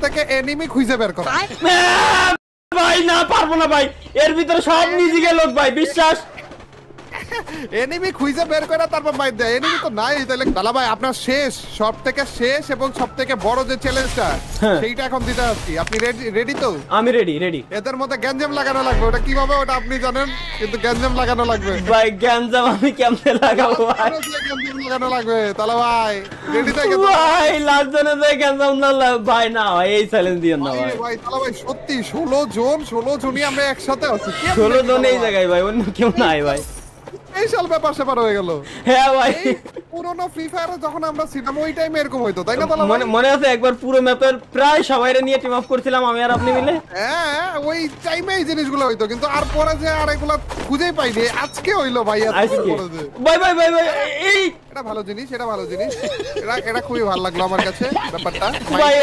থেকে এনিমি খুঁজে বের করা। ভাই না পারবো না ভাই, এর ভিতরে সব নিজেকে লোক ভাই, বিশ্বাস। এনিমি খুঁজে বের করে তারপর মাইর দেয়। এনিমি তো নাই, তাহলে দালা ভাই আপনার শেষ, সব থেকে শেষ এবং সব থেকে বড় যে চ্যালেঞ্জটা সেইটা এখন দিতে আসছি। আপনি রেডি তো? আমি রেডি রেডি। এদের মধ্যে গ্যাঞ্জাম লাগানো লাগবে, ওটা কিভাবে ওটা আপনি জানেন, কিন্তু গ্যাঞ্জাম লাগানো লাগবে ভাই গ্যাঞ্জাম আমি কেমনে লাগাবো ভাই? গ্যাঞ্জাম লাগানো লাগবে। তাহলে ভাই রেডি থাকে তো? ভাই লাস্ট জনে যে গ্যাঞ্জাম না ভাই, না ভাই এই চ্যালেঞ্জ দিয়েন না ভাই। ভাই তাহলে ভাই সত্যি 16 জনই আমরা একসাথে আছি। 16 জন এই জায়গায় ভাই, অন্য কেউ নাই ভাই। স্পেশাল ব্যাপার সেপার হয়ে গেল। হ্যাঁ ভাই, পুরোনো ফ্রি ফায়ারে যখন আমরা ছিলাম ওই টাইমে এরকম হইতো, তাই না? মনে আছে একবার পুরো ম্যাপের প্রায় সবাইরে নিয়ে টিম আপ করছিলাম আমি আর আপনি মিলে। হ্যাঁ ওই টাইমে এই জিনিসগুলো হইতো, কিন্তু আর পরে যে আর এগুলা খুঁজেই পাইনি, আজকে হইলো ভাই। আজকে ভাই ভাই ভাই ভাই এই এটা ভালো জিনিস, এটা ভালো জিনিস, এটা খুবই ভালো লাগলো আমার কাছে ব্যাপারটা ভাই।